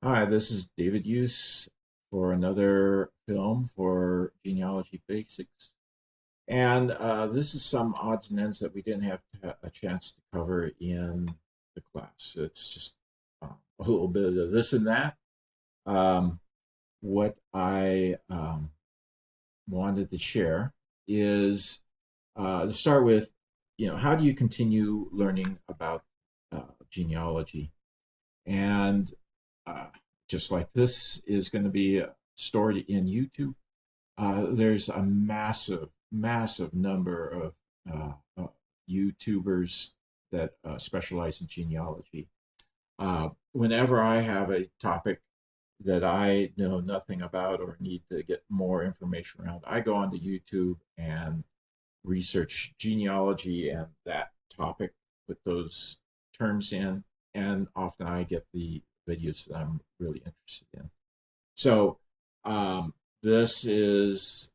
Hi, this is David Hughes for another film for Genealogy Basics. And this is some odds and ends that we didn't have a chance to cover in the class. It's just a little bit of this and that. Um, what I wanted to share is to start with, how do you continue learning about genealogy? And uh, just like this is going to be stored in YouTube, there's a massive, massive number of YouTubers that specialize in genealogy. Whenever I have a topic that I know nothing about or need to get more information around, I go onto YouTube and research genealogy and that topic, put those terms in, and often I get the videos that I'm really interested in. So um, this is,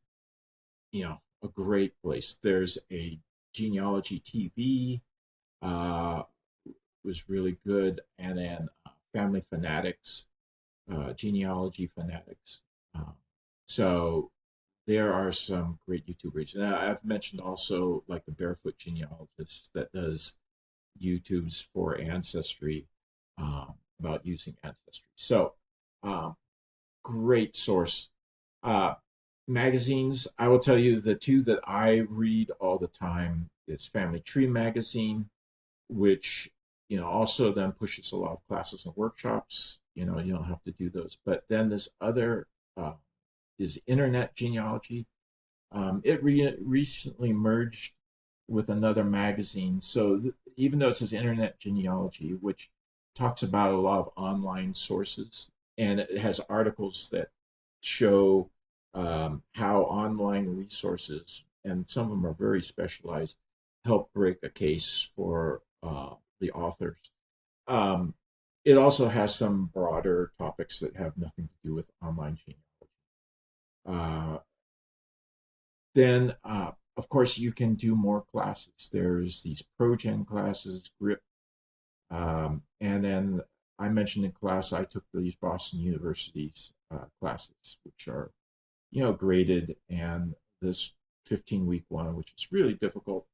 a great place. There's a genealogy TV, uh, was really good, and then Family Fanatics, Genealogy Fanatics. Um, so there are some great YouTubers. And I've mentioned also like the Barefoot Genealogist that does YouTubes for Ancestry, about using Ancestry. So um, great source. Uh, Magazines, I will tell you the two that I read all the time is Family Tree Magazine, which also then pushes a lot of classes and workshops. You don't have to do those. But then this other is Internet Genealogy. It recently merged with another magazine. So even though it says Internet Genealogy, which talks about a lot of online sources, and it has articles that show how online resources, and some of them are very specialized, help break a case for the authors. Um, it also has some broader topics that have nothing to do with online genealogy. Uh, then, of course, you can do more classes. There's these ProGen classes, GRIP, and then I mentioned in class I took these Boston University's classes, which are graded, and this 15-week one, which is really difficult,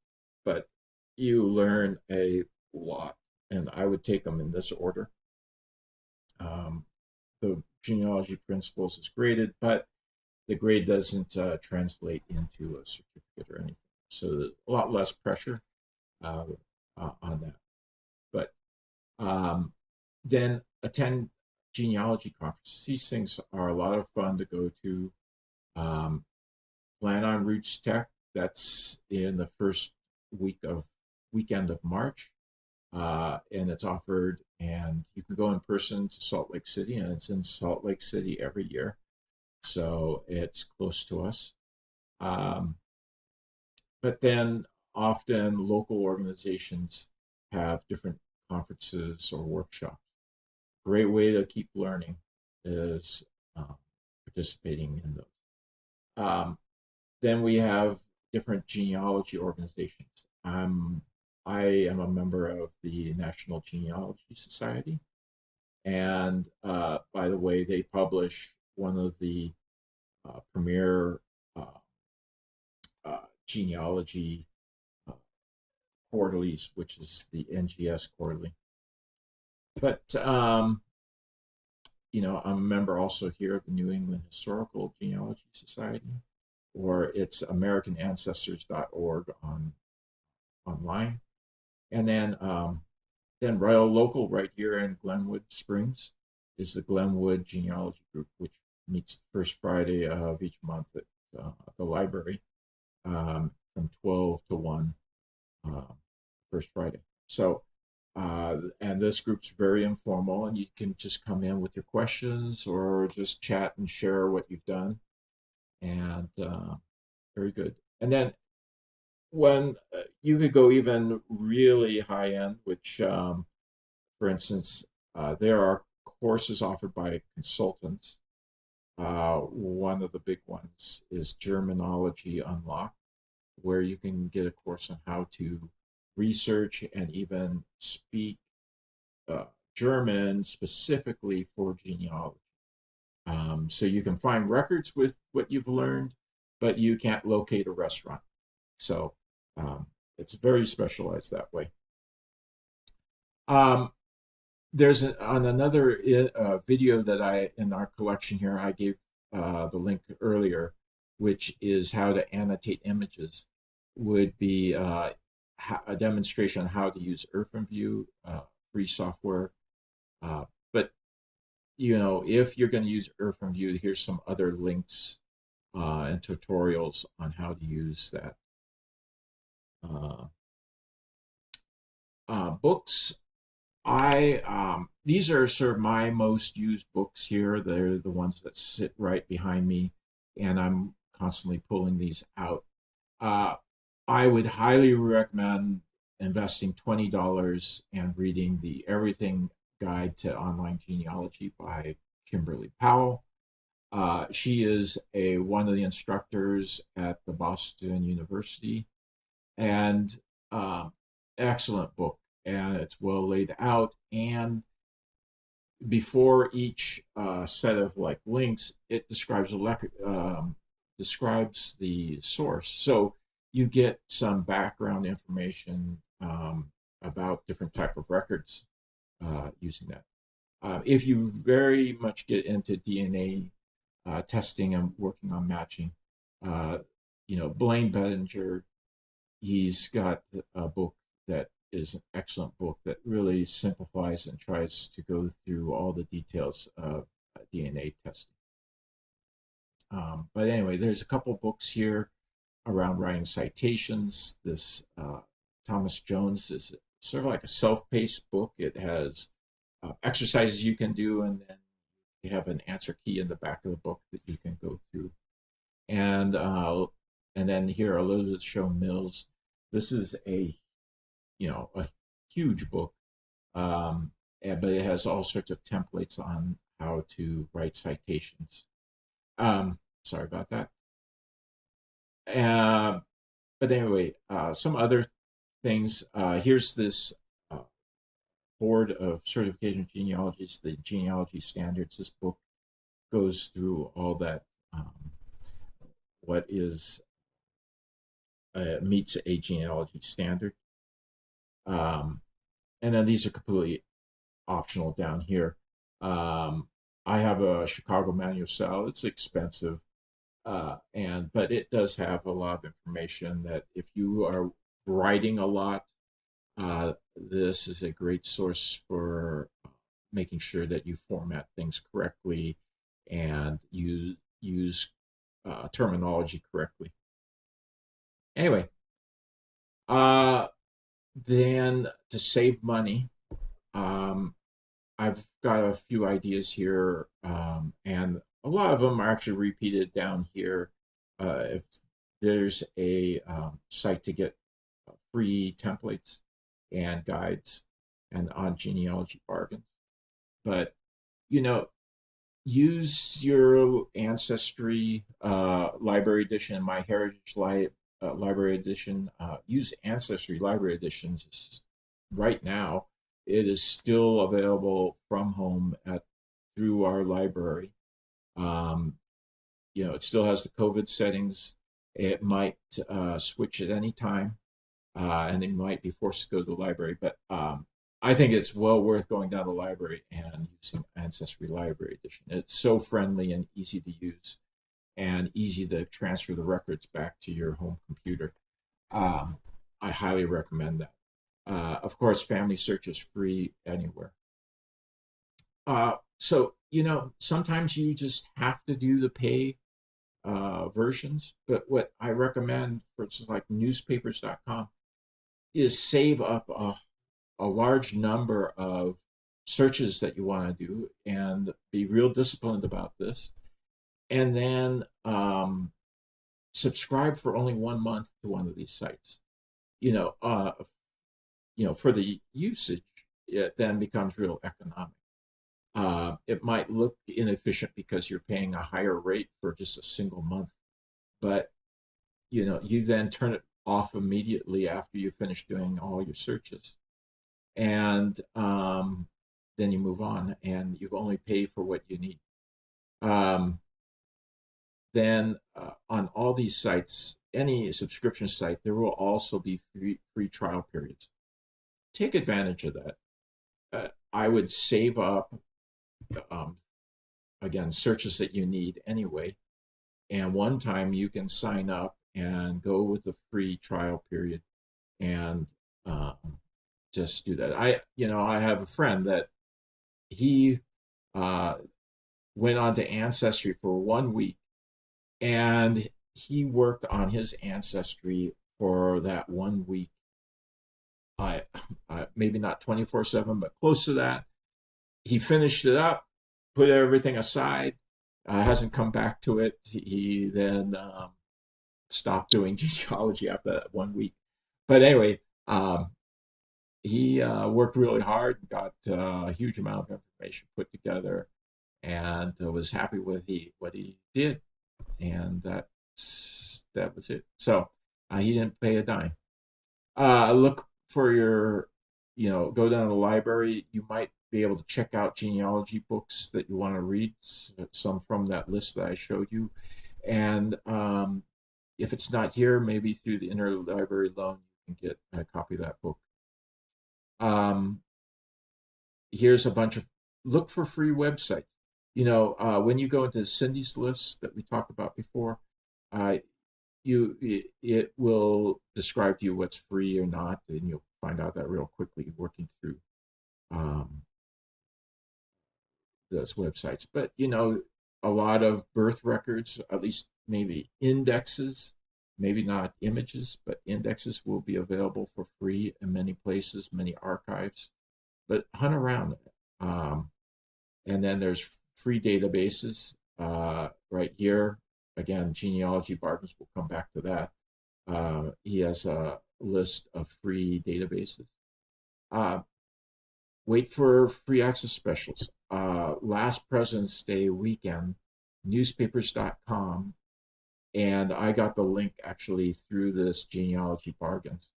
but you learn a lot. And I would take them in this order. Um, the genealogy principles is graded, but the grade doesn't translate into a certificate or anything. So a lot less pressure uh, on that. But um, then attend genealogy conferences. These things are a lot of fun to go to. Um, Plan on Roots Tech. That's in the first weekend of March, and it's offered. And you can go in person to Salt Lake City, and it's in Salt Lake City every year, so it's close to us. Um, but then often local organizations have different conferences or workshops. Great way to keep learning is um, participating in those. Um, then we have different genealogy organizations. I am a member of the National Genealogy Society, and by the way, they publish one of the premier uh, genealogy uh, quarterlies, which is the NGS quarterly. But I'm a member also here of the New England Historical Genealogy Society, or it's AmericanAncestors.org online. And then Royal Local right here in Glenwood Springs is the Glenwood Genealogy Group, which meets the first Friday of each month at the library, from 12 to 1, uh, first Friday. So, and this group's very informal, and you can just come in with your questions or just chat and share what you've done. And very good. And then when you could go even really high end, which, for instance, there are courses offered by consultants. One of the big ones is Germanology Unlocked, where you can get a course on how to research and even speak German specifically for genealogy. So you can find records with what you've learned, but you can't locate a restaurant. So um, it's very specialized that way. Um, on another video that I in our collection here, I gave the link earlier, which is how to annotate images, would be a demonstration on how to use Irfanview, free software. But if you're going to use Irfanview, here's some other links and tutorials on how to use that. Uh, Books. These are sort of my most used books here. They're the ones that sit right behind me, and I'm constantly pulling these out. Uh, I would highly recommend investing $20 and reading the Everything Guide to Online Genealogy by Kimberly Powell. She is one of the instructors at the Boston University, and uh, excellent book, and it's well laid out. And before each set of like links, it describes the source, so you get some background information about different type of records using that. If you very much get into DNA testing and working on matching, uh, Blaine Bettinger, he's got a book that is an excellent book that really simplifies and tries to go through all the details of DNA testing. But anyway, there's a couple books here around writing citations. This Thomas Jones is sort of like a self-paced book. It has exercises you can do, and then you have an answer key in the back of the book that you can go through. And then here, Elizabeth Show Mills. This is a huge book, but it has all sorts of templates on how to write citations. Sorry about that. But anyway, some other things. Here's this Board of Certification of Genealogists, the genealogy standards. This book goes through all that. What is meets a genealogy standard. And then these are completely optional down here. I have a Chicago manual cell. It's expensive, but it does have a lot of information that if you are writing a lot, this is a great source for making sure that you format things correctly and you use terminology correctly. Anyway, then to save money, I've got a few ideas here, and a lot of them are actually repeated down here. If there's a site to get free templates and guides and on genealogy bargains, but you know, use your Ancestry library edition, My Heritage library edition. Use Ancestry library editions right now. It is still available from home through our library. It still has the COVID settings. It might switch at any time, and they might be forced to go to the library. But I think it's well worth going down to the library and using Ancestry Library Edition. It's so friendly and easy to use, and easy to transfer the records back to your home computer. I highly recommend that. Of course, Family Search is free anywhere. So, sometimes you just have to do the pay versions. But what I recommend, for instance, like newspapers.com, is save up a large number of searches that you want to do and be real disciplined about this. And then subscribe for only 1 month to one of these sites. For the usage, it then becomes real economic. It might look inefficient because you're paying a higher rate for just a single month, but you then turn it off immediately after you finish doing all your searches, and then you move on, and you only pay for what you need. Um, then on all these sites, any subscription site, there will also be free trial periods. Take advantage of that. I would save up, um, again, searches that you need anyway. And one time you can sign up and go with the free trial period and um, just do that. I have a friend that he uh, went on to Ancestry for 1 week, and he worked on his ancestry for that 1 week. Maybe not 24/7, but close to that. He finished it up, put everything aside, hasn't come back to it. He then stopped doing genealogy after that 1 week. But anyway, he worked really hard, got a huge amount of information put together, and was happy with what he did, and that was it. So he didn't pay a dime. Look for go down to the library. You might be able to check out genealogy books that you want to read, some from that list that I showed you. And if it's not here, maybe through the interlibrary loan, you can get a copy of that book. Here's a bunch of look for free websites. When you go into Cindy's list that we talked about before, it will describe to you what's free or not, and you'll find out that real quickly working through those websites. But a lot of birth records, at least maybe indexes, maybe not images, but indexes will be available for free in many places, many archives. But hunt around. And then there's free databases right here. Again, Genealogy Bargains, will come back to that. He has a list of free databases. Wait for free access specials. Last President's Day weekend, newspapers.com, and I got the link actually through this Genealogy Bargains.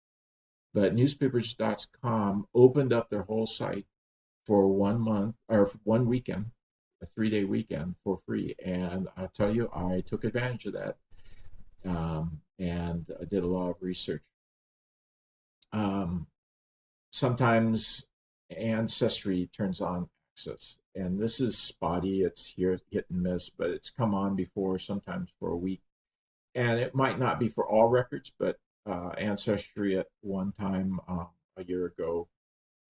But newspapers.com opened up their whole site for 1 month or 1 weekend, a 3-day weekend for free. And I'll tell you, I took advantage of that, and I did a lot of research. Sometimes Ancestry turns on access, and this is spotty. It's here, hit and miss, but it's come on before, sometimes for a week. And it might not be for all records, but Ancestry at one time a year ago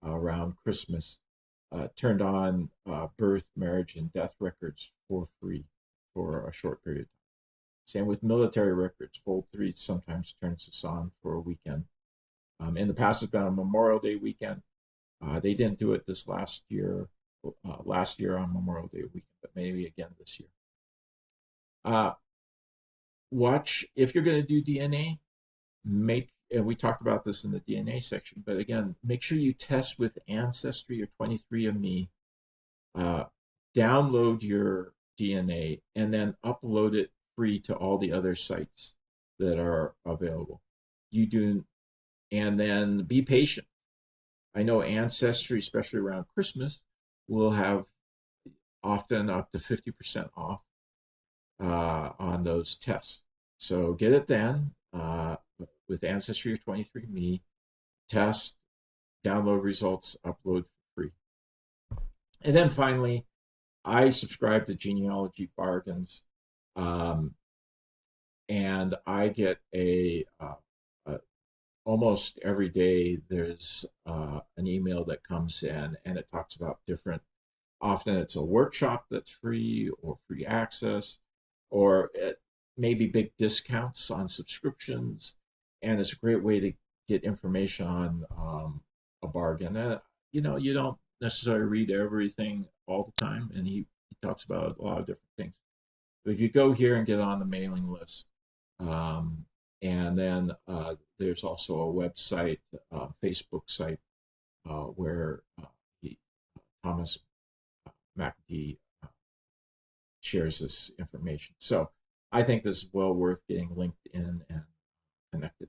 around Christmas turned on birth, marriage, and death records for free for a short period. Same with military records. Fold 3 sometimes turns this on for a weekend. In the past, it's been a Memorial Day weekend. They didn't do it this last year on Memorial Day weekend, but maybe again this year. Watch, if you're going to do DNA, we talked about this in the DNA section, but again, make sure you test with Ancestry or 23andMe. Download your DNA and then upload it free to all the other sites that are available. And then be patient. I know Ancestry, especially around Christmas, will have often up to 50% off on those tests. So get it then with Ancestry or 23andMe, test, download results, upload for free. And then finally, I subscribe to Genealogy Bargains, and I get almost every day there's an email that comes in, and it talks about often it's a workshop that's free or free access, or maybe big discounts on subscriptions, and it's a great way to get information on a bargain. You don't necessarily read everything all the time, and he talks about a lot of different things. But if you go here and get on the mailing list, and then there's also a website, Facebook site, where Thomas McAtee shares this information. So I think this is well worth getting linked in and connected.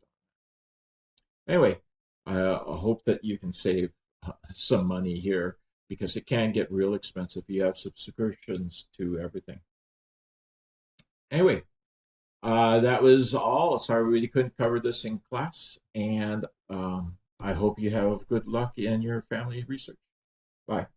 Anyway, I hope that you can save some money here. because it can get real expensive. You have subscriptions to everything. Anyway, that was all. Sorry we couldn't cover this in class, and I hope you have good luck in your family research. Bye.